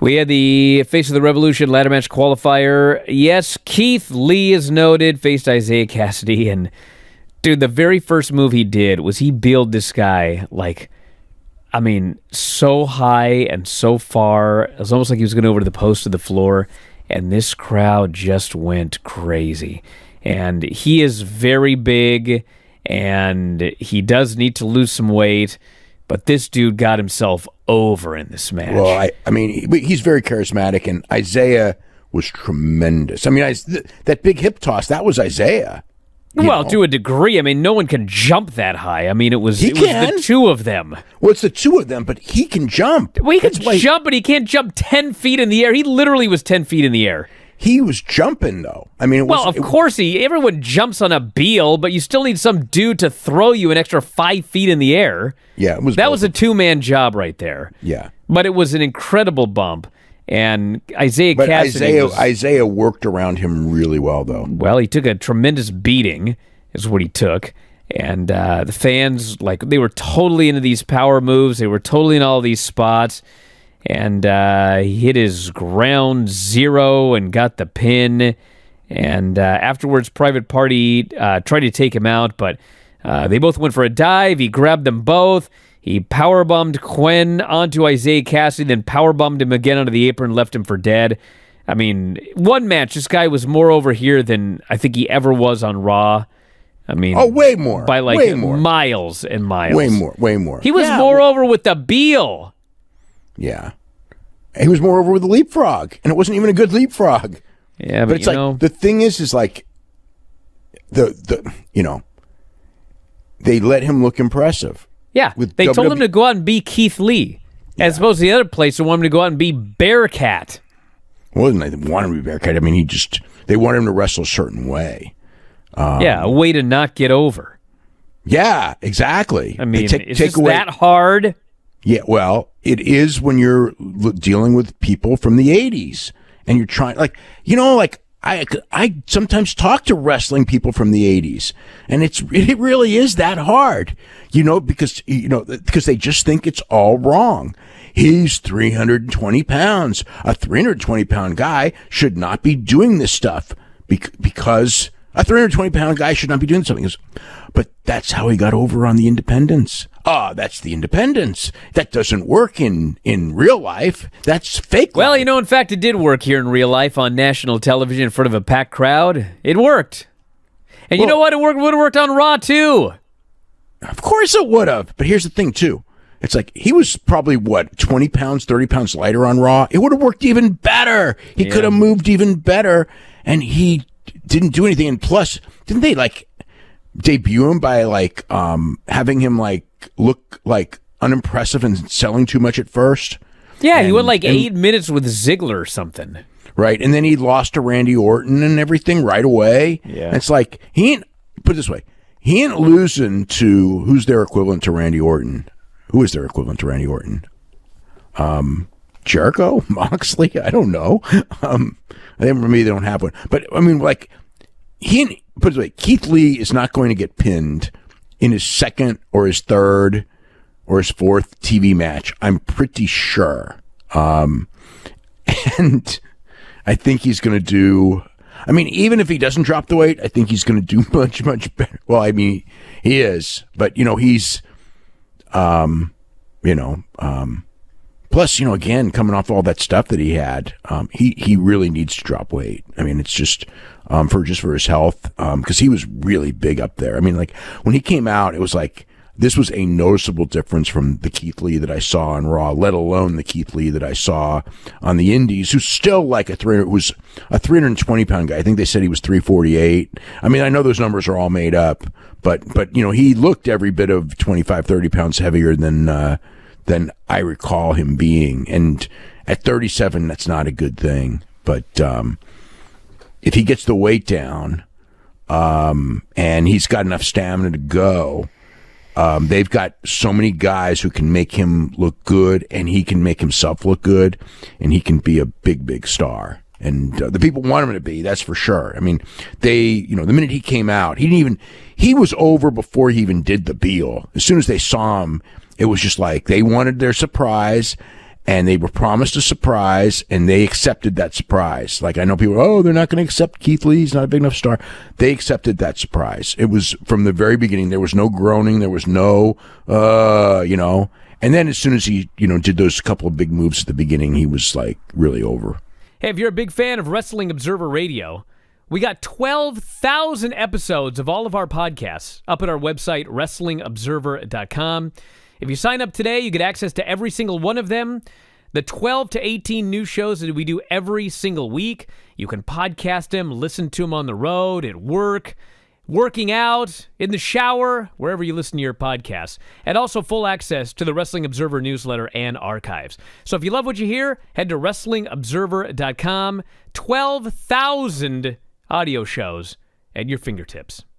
We had the Face of the Revolution ladder match qualifier. Yes, Keith Lee is noted, faced Isaiah Cassidy. And, dude, the very first move he did was he built this guy, so high and so far. It was almost like he was going over to the post of the floor. And this crowd just went crazy. And he is very big, and he does need to lose some weight. But this dude got himself over in this match. Well, he's very charismatic, and Isaiah was tremendous. That big hip toss, that was Isaiah. Well, to a degree. No one can jump that high. It was the two of them. Well, it's the two of them, but he can jump. Well, he can jump, but he can't jump 10 feet in the air. He literally was 10 feet in the air. He was jumping, though. Of course everyone jumps on a Beal, but you still need some dude to throw you an extra 5 feet in the air. Yeah, that was a two-man job right there. Yeah. But it was an incredible bump. And Isaiah worked around him really well, though. Well, he took a tremendous beating, is what he took. And the fans, they were totally into these power moves. They were totally in all these spots. And he hit his ground zero and got the pin. And afterwards, Private Party tried to take him out, but they both went for a dive. He grabbed them both. He powerbombed Quen onto Isaiah Cassidy, then powerbombed him again onto the apron and left him for dead. One match, this guy was more over here than I think he ever was on Raw. Way more. By way more. Miles and miles. Way more. He was more over with the Beal. Yeah. He was more over with the leapfrog, and it wasn't even a good leapfrog. Yeah, but it's the thing is they let him look impressive. Yeah, they told him to go out and be Keith Lee, as opposed to the other place who wanted him to go out and be Bearcat. Well, they didn't want him to be Bearcat. They wanted him to wrestle a certain way. A way to not get over. Yeah, exactly. It's just away that hard. Yeah, well, it is when you're dealing with people from the 80s and you're trying, I sometimes talk to wrestling people from the 80s, and it really is that hard, because they just think it's all wrong. He's 320 pounds. A 320-pound guy should not be doing this stuff because a 320-pound guy should not be doing something. But that's how he got over on the independents. That's the independents. That doesn't work in real life. That's fake life. Well, in fact, it did work here in real life on national television in front of a packed crowd. It worked. And you know what? It would have worked on Raw, too. Of course it would have. But here's the thing, too. It's he was probably, 20 pounds, 30 pounds lighter on Raw. It would have worked even better. He could have moved even better. And he didn't do anything. And plus, didn't they, debut him by, having him, look unimpressive and selling too much at first? Yeah, he went 8 minutes with Ziggler or something. Right, and then he lost to Randy Orton and everything right away. Yeah. And it's he ain't, put it this way, he ain't losing to, who's their equivalent to Randy Orton? Who is their equivalent to Randy Orton? Jericho? Moxley? I don't know. Maybe they don't have one. But, he ain't, put it this way, Keith Lee is not going to get pinned in his second or his third or his fourth TV match. I'm pretty sure. And I think he's going to do, even if he doesn't drop the weight, I think he's going to do much, much better. Well, he is, but, he's, plus, again, coming off all that stuff that he had, he really needs to drop weight. It's just, for his health, because he was really big up there. When he came out, it was this was a noticeable difference from the Keith Lee that I saw on Raw, let alone the Keith Lee that I saw on the Indies, who's still was a 320-pound guy. I think they said he was 348. I know those numbers are all made up, but he looked every bit of 25, 30 pounds heavier than I recall him being. And at 37, that's not a good thing. But if he gets the weight down, and he's got enough stamina to go, they've got so many guys who can make him look good, and he can make himself look good, and he can be a big, big star. And the people want him to be, that's for sure. The minute he came out, he was over before he even did the Beal. As soon as they saw him, it was just they wanted their surprise. and they were promised a surprise, and they accepted that surprise. Like, I know people, oh, they're not going to accept Keith Lee. He's not a big enough star. They accepted that surprise. It was from the very beginning. There was no groaning. There was no, And then as soon as he, did those couple of big moves at the beginning, he was, like, really over. Hey, if you're a big fan of Wrestling Observer Radio, we got 12,000 episodes of all of our podcasts up at our website, WrestlingObserver.com. If you sign up today, you get access to every single one of them. The 12 to 18 new shows that we do every single week. You can podcast them, listen to them on the road, at work, working out, in the shower, wherever you listen to your podcasts. And also full access to the Wrestling Observer newsletter and archives. So if you love what you hear, head to WrestlingObserver.com. 12,000 audio shows at your fingertips.